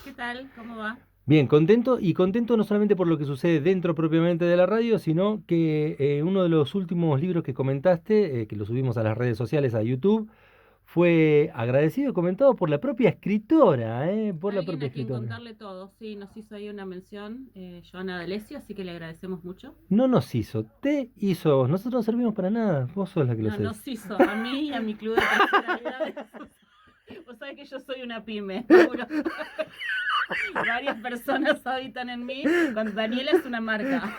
¿Qué tal? ¿Cómo va? Bien, contento y contento no solamente por lo que sucede dentro propiamente de la radio, sino que uno de los últimos libros que comentaste, que lo subimos a las redes sociales, a YouTube, fue agradecido y comentado por la propia escritora, por la Alguien propia a quien escritora. contarle todo. Sí, nos hizo ahí una mención, Joana D'Alessio, así que le agradecemos mucho. No nos hizo, te hizo a vos. Nosotros no servimos para nada, vos sos la que lo No, haces. nos hizo a mí y a mi club de tercera edad. Vos sabés que yo soy una pyme, Mauro. Varias personas habitan en mí. Cuando Daniela es una marca.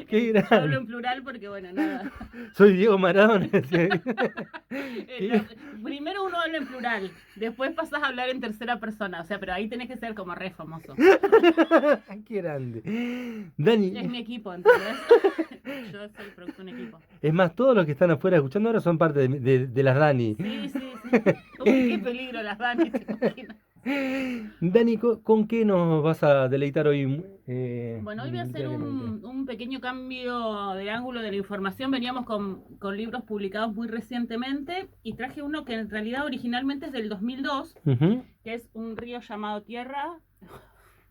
Qué Yo hablo grande. en plural porque, bueno, nada. Soy Diego Maradona. Qué- Primero uno habla en plural, después pasas a hablar en tercera persona. O sea, pero ahí tenés que ser como re famoso. Qué grande. Es Dani, mi equipo, ¿entendés? Yo soy producto de un equipo. es más, todos los que están afuera escuchando ahora son parte de las Dani. Sí, sí, sí. Uy, qué peligro las Dani, te imaginas. Dani, ¿con qué nos vas a deleitar hoy Bueno, hoy voy a hacer literariamente? un pequeño cambio de ángulo de la información. Veníamos con libros publicados muy recientemente y traje uno que en realidad originalmente es del 2002, Ujú, que es Un río llamado Tierra.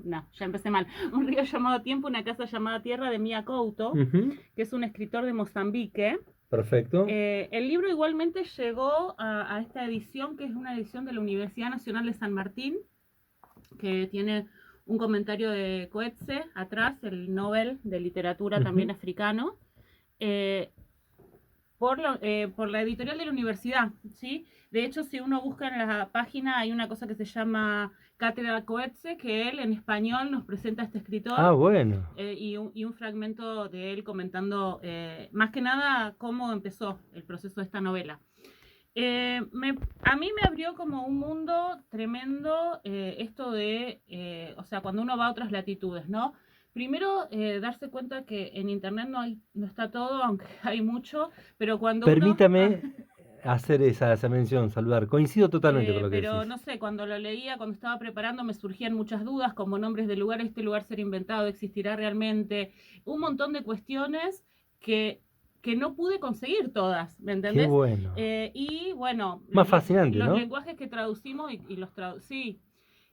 No, ya empecé mal. Un río llamado Tiempo, una casa llamada Tierra de Mia Couto, ujú, que es un escritor de Mozambique. perfecto. El libro igualmente llegó a esta edición, que es una edición de la Universidad Nacional de San Martín, que tiene un comentario de Coetzee atrás, el Nobel de Literatura también Ujú, africano, eh, por la editorial de la universidad, ¿sí? De hecho, si uno busca en la página, hay una cosa que se llama Cátedra Coetzee, que él en español nos presenta a este ah, escritor, bueno. y un fragmento de él comentando más que nada cómo empezó el proceso de esta novela. A mí me abrió como un mundo tremendo, esto de, o sea, cuando uno va a otras latitudes, ¿no? Primero, darse cuenta que en internet no está todo, aunque hay mucho, pero cuando uno, Permítame hacer esa mención, saludar. Coincido totalmente con lo que pero decís. no sé, cuando lo leía, cuando estaba preparando, me surgían muchas dudas, como nombres de lugares, este lugar será inventado, existirá realmente, un montón de cuestiones que, que no pude conseguir todas, ¿me Qué entendés? bueno. Y bueno, Más fascinante, los ¿no? lenguajes que traducimos y los sí,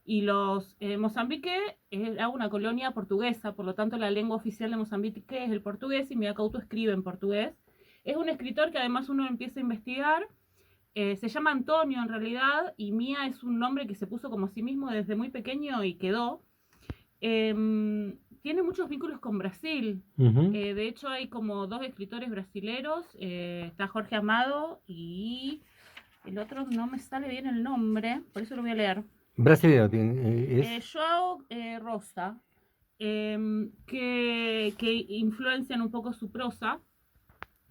y los Mozambique era una colonia portuguesa, por lo tanto la lengua oficial de Mozambique es el portugués y Mia Couto escribe en portugués. Es un escritor que además uno empieza a investigar, se llama Antonio en realidad, y Mía es un nombre que se puso como sí mismo desde muy pequeño y quedó. Tiene muchos vínculos con Brasil. Ujú. De hecho, hay como dos escritores brasileros. Está Jorge Amado y el otro no me sale bien el nombre, por eso lo voy a leer. Brasileño es. Joao Rosa, que influencian un poco su prosa.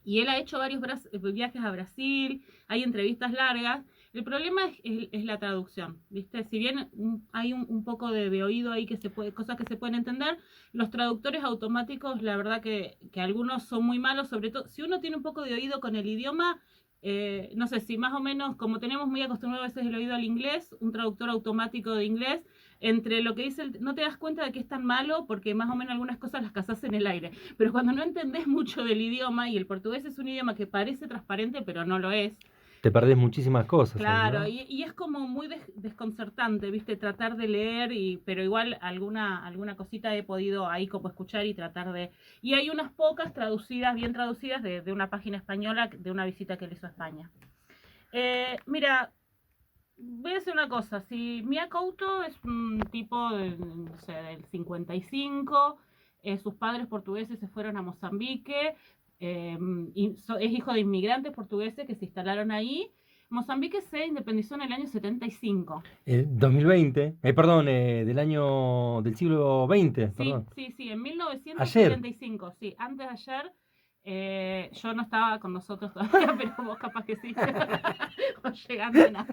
Y él ha hecho varios viajes a Brasil, hay entrevistas largas. El problema es la traducción, ¿viste? Si bien hay un poco de oído ahí, cosas que se pueden entender, los traductores automáticos, la verdad que algunos son muy malos, sobre todo si uno tiene un poco de oído con el idioma, no sé si más o menos, como tenemos muy acostumbrado a veces el oído al inglés, un traductor automático de inglés, entre lo que dice, no te das cuenta de que es tan malo porque más o menos algunas cosas las cazás en el aire. Pero cuando no entendés mucho del idioma, y el portugués es un idioma que parece transparente, pero no lo es, Te perdés muchísimas cosas ahí, claro, ¿no? y es como muy desconcertante, ¿viste? Tratar de leer, pero igual alguna cosita he podido ahí como escuchar y tratar de... Y hay unas pocas traducidas, bien traducidas, de una página española, de una visita que él hizo a España. Mira, voy a decir una cosa, si Mia Couto es un tipo no sé, del 55, sus padres portugueses se fueron a Mozambique, es hijo de inmigrantes portugueses que se instalaron ahí. Mozambique se independizó en el año 75. 2020, perdón, del siglo XX, Sí, perdón. sí, sí, en Ayer. 1975, sí, antes de ayer. Yo no estaba con nosotros todavía, pero vos capaz que sí. Vos llegando nada.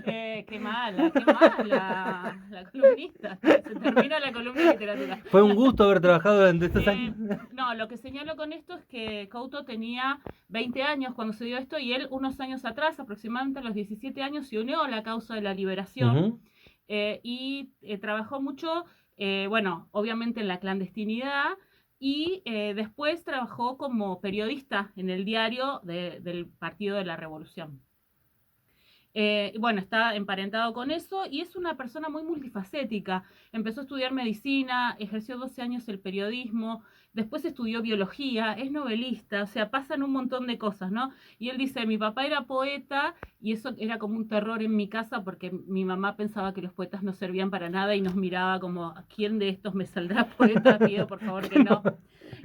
Qué mala, qué mala. La columnista. Se termina la columna de literatura. Fue un gusto haber trabajado durante estos años. No, lo que señalo con esto es que Couto tenía 20 años cuando se dio esto y él unos años atrás, aproximadamente a los 17 años, se unió a la causa de la liberación, Ujú. y trabajó mucho, bueno, obviamente en la clandestinidad, y después trabajó como periodista en el diario del Partido de la Revolución. Bueno, está emparentado con eso y es una persona muy multifacética. Empezó a estudiar medicina, ejerció 12 años el periodismo, después estudió biología, es novelista, o sea, pasan un montón de cosas, ¿no? Y él dice, mi papá era poeta y eso era como un terror en mi casa porque mi mamá pensaba que los poetas no servían para nada y nos miraba como, ¿quién de estos me saldrá poeta? Pido por favor que no.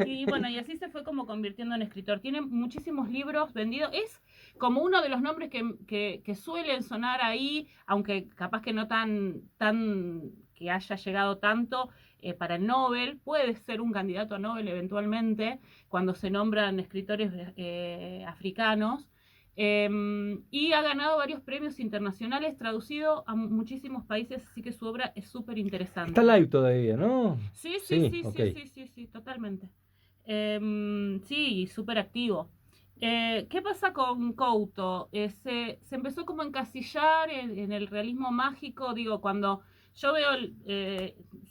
Y bueno, y así se fue como convirtiendo en escritor. Tiene muchísimos libros vendidos. Es como uno de los nombres que suelen sonar ahí, aunque capaz que no tan que haya llegado tanto para el Nobel. Puede ser un candidato a Nobel eventualmente cuando se nombran escritores africanos. Y ha ganado varios premios internacionales, traducido a muchísimos países, así que su obra es súper interesante. Está live todavía, ¿no? Sí, sí, sí, ok. sí, totalmente. Sí, súper activo. ¿Qué pasa con Couto? Se empezó como a encasillar en el realismo mágico, digo, cuando yo veo,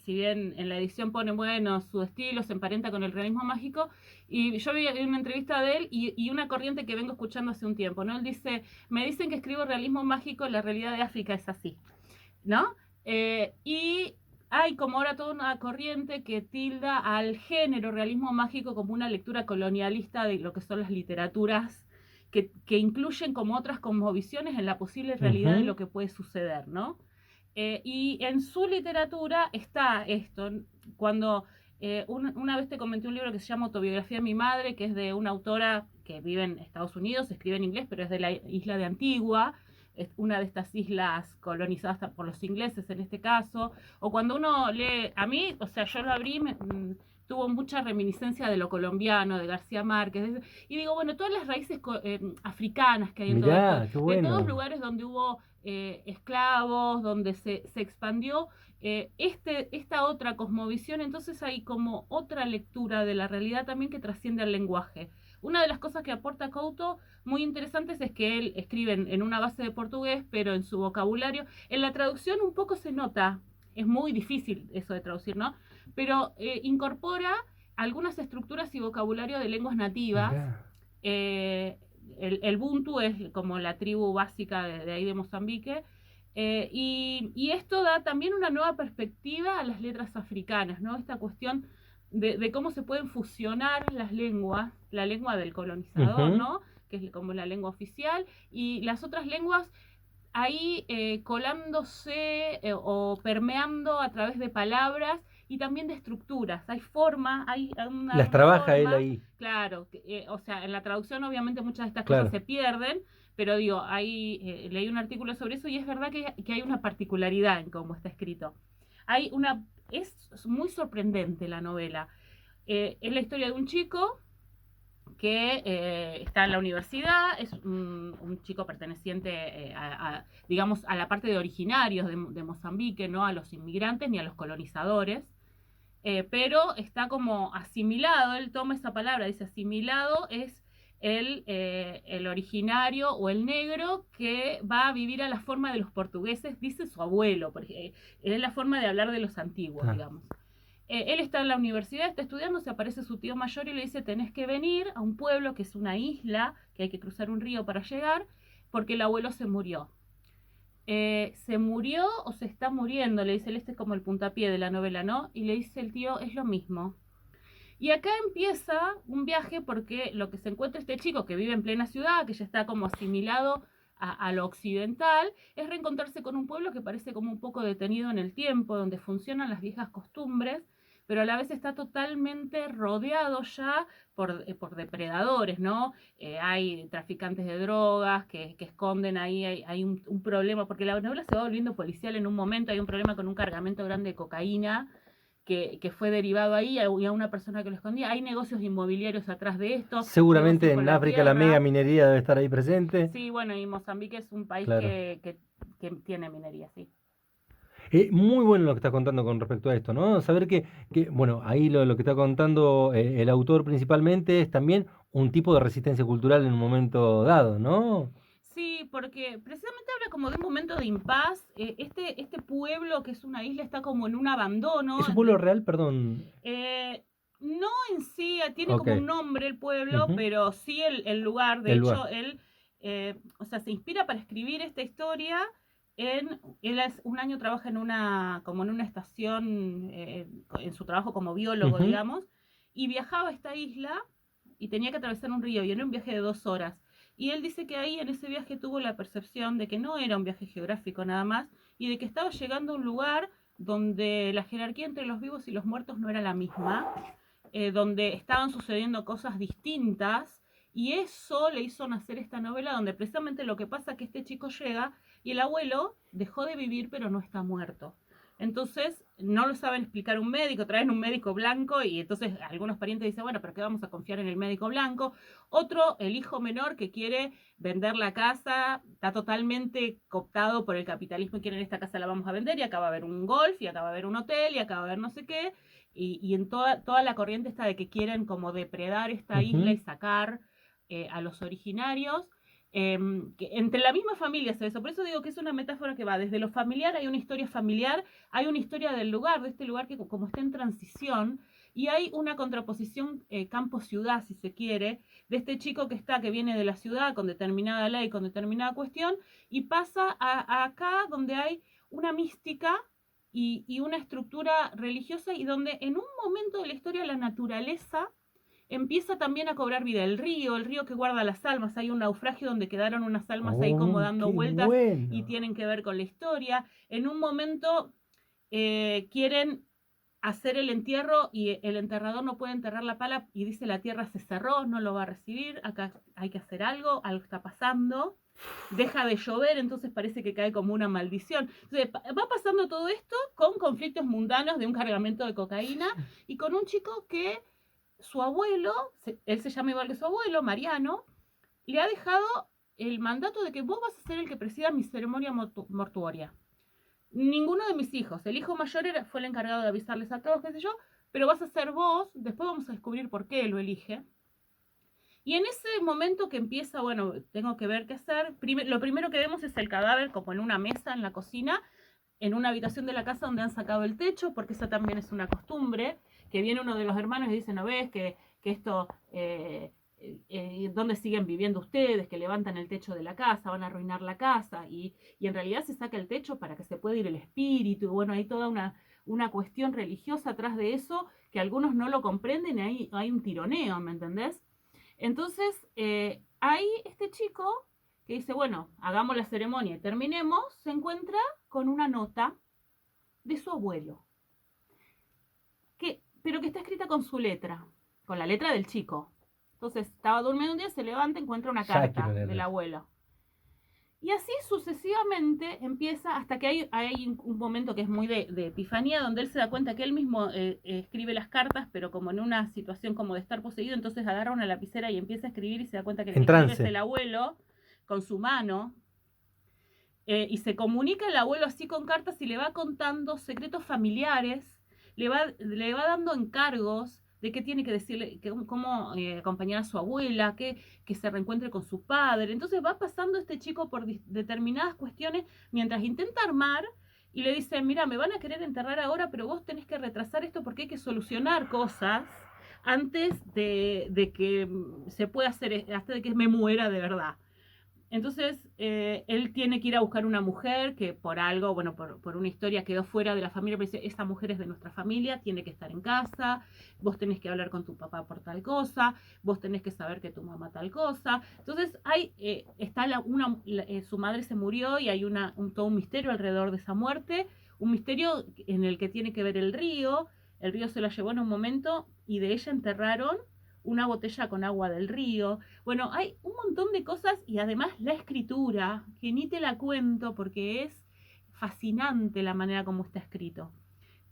si bien en la edición pone, bueno, su estilo se emparenta con el realismo mágico, y yo vi una entrevista de él y una corriente que vengo escuchando hace un tiempo, ¿no? Él dice, me dicen que escribo realismo mágico, la realidad de África es así, ¿no? Y hay como ahora toda una corriente que tilda al género realismo mágico como una lectura colonialista de lo que son las literaturas, que incluyen como otras cosmovisiones en la posible realidad de lo que puede suceder, ¿no? Y en su literatura está esto, cuando una vez te comenté un libro que se llama Autobiografía de mi madre, que es de una autora que vive en Estados Unidos, escribe en inglés, pero es de la isla de Antigua, es una de estas islas colonizadas por los ingleses en este caso, o cuando uno lee, a mí, o sea, yo lo abrí, tuvo mucha reminiscencia de lo colombiano, de García Márquez, y digo, bueno, todas las raíces africanas que hay en todo Mirá, esto, qué de todos bueno. lugares donde hubo esclavos, donde se expandió esta otra cosmovisión, entonces hay como otra lectura de la realidad también que trasciende al lenguaje. Una de las cosas que aporta Couto muy interesantes es que él escribe en una base de portugués, pero en su vocabulario, en la traducción un poco se nota, es muy difícil eso de traducir, ¿no? Pero incorpora algunas estructuras y vocabulario de lenguas nativas. Mirá. El Ubuntu es como la tribu básica de ahí de Mozambique. Y esto da también una nueva perspectiva a las letras africanas, ¿no? Esta cuestión de cómo se pueden fusionar las lenguas, la lengua del colonizador, ¿no? Que es como la lengua oficial, y las otras lenguas ahí colándose o permeando a través de palabras y también de estructuras. Hay forma, hay Las una trabaja él forma, ahí. claro, o sea, en la traducción obviamente muchas de estas cosas Claro. se pierden, pero digo, leí un artículo sobre eso y es verdad que hay una particularidad en cómo está escrito. Es muy sorprendente la novela. Es la historia de un chico que está en la universidad, es un chico perteneciente digamos, a la parte de originarios de Mozambique, no a los inmigrantes ni a los colonizadores, pero está como asimilado, él toma esa palabra, dice asimilado, es el originario o el negro que va a vivir a la forma de los portugueses, dice su abuelo, porque es la forma de hablar de los antiguos, digamos. Él está en la universidad, está estudiando, se aparece su tío mayor y le dice, tenés que venir a un pueblo que es una isla, que hay que cruzar un río para llegar, porque el abuelo se murió. ¿Se murió o se está muriendo? Le dice él, este es como el puntapié de la novela, ¿no? Y le dice el tío, es lo mismo. Y acá empieza un viaje porque lo que se encuentra este chico que vive en plena ciudad, que ya está como asimilado a lo occidental, es reencontrarse con un pueblo que parece como un poco detenido en el tiempo, donde funcionan las viejas costumbres, pero a la vez está totalmente rodeado ya por depredadores, ¿no? Hay traficantes de drogas que esconden ahí, hay un problema, porque la novela se va volviendo policial en un momento, hay un problema con un cargamento grande de cocaína que fue derivado ahí y a una persona que lo escondía. Hay negocios inmobiliarios atrás de esto, Seguramente negocios con en la África la mega tierra. minería debe estar ahí presente. Sí, bueno, y Mozambique es un país Claro. que tiene minería, sí. Muy bueno lo que estás contando con respecto a esto, ¿no? Saber bueno, ahí lo que está contando el autor principalmente es también un tipo de resistencia cultural en un momento dado, ¿no? Sí, porque precisamente habla como de un momento de impas. Este pueblo que es una isla está como en un abandono. ¿Es un pueblo real? Perdón. Eh, no en sí, tiene Ok. como un nombre el pueblo, Ujú. pero sí el lugar. De El hecho, lugar. él o sea, se inspira para escribir esta historia. Él un año trabaja como en una estación, en su trabajo como biólogo, Ujú. digamos, y viajaba a esta isla y tenía que atravesar un río, y era un viaje de 2 horas. Y él dice que ahí en ese viaje tuvo la percepción de que no era un viaje geográfico nada más, y de que estaba llegando a un lugar donde la jerarquía entre los vivos y los muertos no era la misma, donde estaban sucediendo cosas distintas, y eso le hizo nacer esta novela donde precisamente lo que pasa es que este chico llega y el abuelo dejó de vivir pero no está muerto. Entonces no lo saben explicar un médico, traen un médico blanco y entonces algunos parientes dicen, bueno, pero ¿qué vamos a confiar en el médico blanco? Otro, el hijo menor que quiere vender la casa, está totalmente cooptado por el capitalismo y quieren esta casa la vamos a vender, y acá va a haber un golf, y acá va a haber un hotel, y acá va a haber no sé qué, y en toda la corriente está de que quieren como depredar esta isla y Ujú. sacar a los originarios. Que entre la misma familia se ve eso. Por eso digo que es una metáfora que va desde lo familiar, hay una historia familiar, hay una historia del lugar, de este lugar que como está en transición, y hay una contraposición campo-ciudad, si se quiere, de este chico que viene de la ciudad con determinada ley, con determinada cuestión, y pasa a acá donde hay una mística y una estructura religiosa, y donde en un momento de la historia la naturaleza empieza también a cobrar vida. El río que guarda las almas, hay un naufragio donde quedaron unas almas ahí como Oh, dando qué vueltas y bueno. tienen que ver con la historia. En un momento quieren hacer el entierro y el enterrador no puede enterrar la pala y dice la tierra se cerró, no lo va a recibir, acá hay que hacer algo, algo está pasando. Deja de llover, entonces parece que cae como una maldición. Entonces, va pasando todo esto con conflictos mundanos de un cargamento de cocaína y con un chico que su abuelo, él se llama igual que su abuelo, Mariano, le ha dejado el mandato de que vos vas a ser el que presida mi ceremonia mortuoria. Ninguno de mis hijos, el hijo mayor fue el encargado de avisarles a todos, qué sé yo, pero vas a ser vos, después vamos a descubrir por qué lo elige. Y en ese momento que empieza, bueno, tengo que ver qué hacer, lo primero que vemos es el cadáver como en una mesa en la cocina, en una habitación de la casa donde han sacado el techo, porque esa también es una costumbre, que viene uno de los hermanos y dice, ¿no ves que esto, dónde siguen viviendo ustedes? Que levantan el techo de la casa, van a arruinar la casa, y en realidad se saca el techo para que se pueda ir el espíritu, y bueno, hay toda una cuestión religiosa atrás de eso, que algunos no lo comprenden, y hay un tironeo, ¿me entendés? Entonces, ahí este chico que dice, bueno, hagamos la ceremonia y terminemos, se encuentra con una nota de su abuelo, pero que está escrita con su letra, con la letra del chico. Entonces, estaba durmiendo un día, se levanta, encuentra una Ya quiero carta del leer. abuelo. Y así sucesivamente empieza hasta que hay un momento que es muy de epifanía, donde él se da cuenta que él mismo escribe las cartas, pero como en una situación como de estar poseído, entonces agarra una lapicera y empieza a escribir y se da cuenta que el En que escribe es trance. el abuelo con su mano, y se comunica el abuelo así con cartas y le va contando secretos familiares, le va dando encargos de qué tiene que decirle, cómo acompañar a su abuela, que se reencuentre con su padre. Entonces va pasando este chico por determinadas cuestiones mientras intenta armar, y le dice, mira, me van a querer enterrar ahora, pero vos tenés que retrasar esto porque hay que solucionar cosas antes de que se pueda hacer, hasta de que me muera de verdad. Entonces, él tiene que ir a buscar una mujer que por algo, bueno, por una historia quedó fuera de la familia, pero dice, esta mujer es de nuestra familia, tiene que estar en casa, vos tenés que hablar con tu papá por tal cosa, vos tenés que saber que tu mamá tal cosa. Entonces, está su madre se murió y hay todo un misterio alrededor de esa muerte, un misterio en el que tiene que ver el río se la llevó en un momento y de ella enterraron una botella con agua del río. Bueno, hay un montón de cosas, y además la escritura, que ni te la cuento porque es fascinante la manera como está escrito.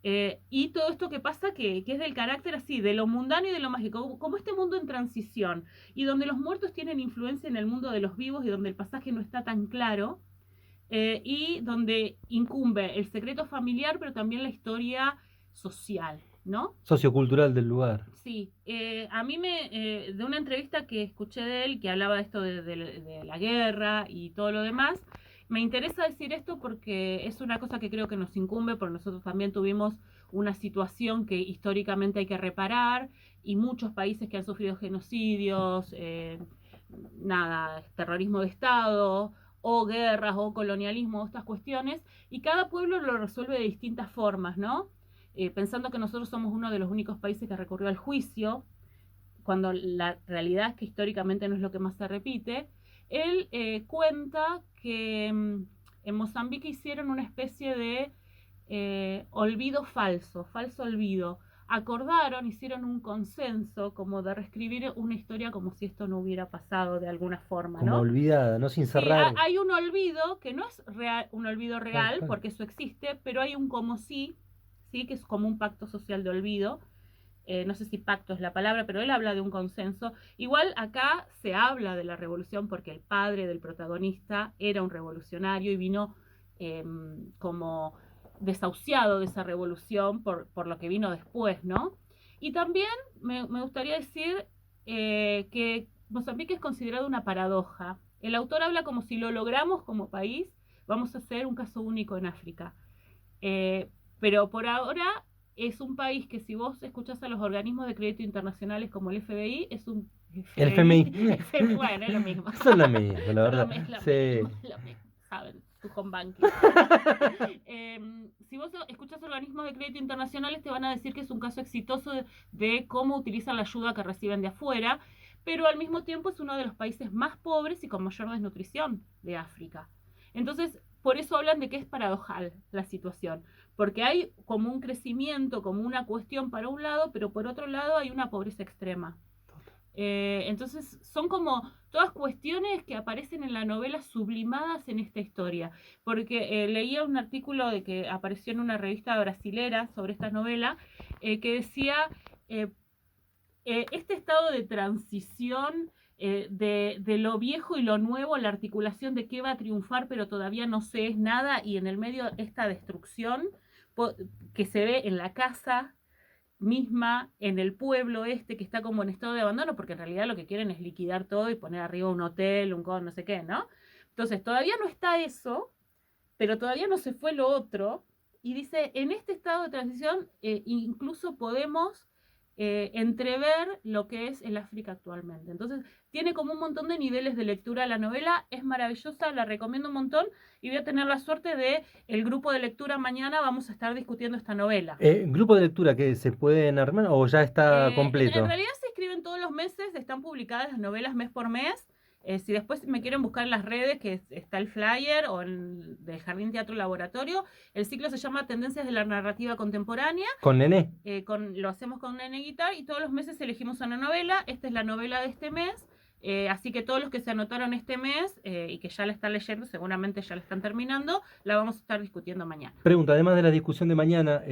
Y todo esto que pasa que es del carácter así, de lo mundano y de lo mágico, como este mundo en transición, y donde los muertos tienen influencia en el mundo de los vivos y donde el pasaje no está tan claro, y donde incumbe el secreto familiar, pero también la historia social, ¿no? Sociocultural del lugar. Sí, a mí de una entrevista que escuché de él, que hablaba de esto de la guerra y todo lo demás, me interesa decir esto porque es una cosa que creo que nos incumbe, porque nosotros también tuvimos una situación que históricamente hay que reparar, y muchos países que han sufrido genocidios, nada, terrorismo de Estado, o guerras, o colonialismo, o estas cuestiones, y cada pueblo lo resuelve de distintas formas, ¿no? Pensando que nosotros somos uno de los únicos países que recurrió al juicio, cuando la realidad es que históricamente no es lo que más se repite. Él cuenta que en Mozambique hicieron una especie de olvido falso, falso olvido. Acordaron, hicieron un consenso como de reescribir una historia como si esto no hubiera pasado de alguna forma, Como ¿no? olvidada, ¿no? Sin Sí, cerrar. hay un olvido que no es real, un olvido Claro, real, claro. porque eso existe, pero hay un como sí, sí, que es como un pacto social de olvido. No sé si pacto es la palabra, pero él habla de un consenso. Igual acá se habla de la revolución porque el padre del protagonista era un revolucionario y vino como desahuciado de esa revolución por lo que vino después, ¿no? Y también me gustaría decir que Mozambique es considerado una paradoja. El autor habla como si lo logramos como país, vamos a ser un caso único en África. Eh, pero por ahora es un país que si vos escuchás a los organismos de crédito internacionales como el FBI, es un El FMI. FMI, bueno, es lo mismo. Eso es lo mismo, la verdad. Es lo Sí. mismo, es lo mismo, saben, tu home banking. Si vos escuchás organismos de crédito internacionales te van a decir que es un caso exitoso de cómo utilizan la ayuda que reciben de afuera, pero al mismo tiempo es uno de los países más pobres y con mayor desnutrición de África. Entonces, por eso hablan de que es paradojal la situación, porque hay como un crecimiento, como una cuestión para un lado, pero por otro lado hay una pobreza extrema. Entonces son como todas cuestiones que aparecen en la novela sublimadas en esta historia, porque leía un artículo de que apareció en una revista brasilera sobre esta novela que decía eh, este estado de transición de lo viejo y lo nuevo, la articulación de qué va a triunfar, pero todavía no se es nada, y en el medio esta destrucción que se ve en la casa misma, en el pueblo este que está como en estado de abandono, porque en realidad lo que quieren es liquidar todo y poner arriba un hotel, un no sé qué, ¿no? Entonces todavía no está eso, pero todavía no se fue lo otro, y dice, en este estado de transición incluso podemos entrever lo que es el África actualmente. Entonces, tiene como un montón de niveles de lectura la novela, es maravillosa, la recomiendo un montón, y voy a tener la suerte de el grupo de lectura mañana, vamos a estar discutiendo esta novela. ¿Grupo de lectura que se pueden armar o ya está En completo? realidad se escriben todos los meses, están publicadas las novelas mes por mes. Si después me quieren buscar en las redes, que está el flyer o del Jardín Teatro Laboratorio, el ciclo se llama Tendencias de la Narrativa Contemporánea. ¿Con Nené? Lo hacemos con Nene Guitar y todos los meses elegimos una novela. Esta es la novela de este mes. Así que todos los que se anotaron este mes y que ya la están leyendo, seguramente ya la están terminando, la vamos a estar discutiendo mañana. Pregunta, además de la discusión de mañana,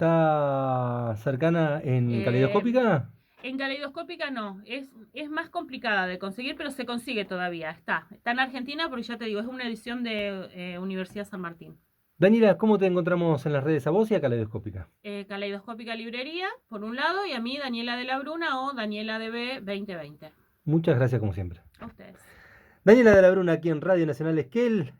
¿está cercana en Caleidoscópica? En Caleidoscópica no, es más complicada de conseguir, pero se consigue todavía, está en Argentina, porque ya te digo, es una edición de Universidad San Martín. Daniela, ¿cómo te encontramos en las redes a vos y a Caleidoscópica? Caleidoscópica Librería, por un lado, y a mí Daniela de la Bruna o Daniela DB 2020. Muchas gracias como siempre. A ustedes. Daniela de la Bruna aquí en Radio Nacional Esquel.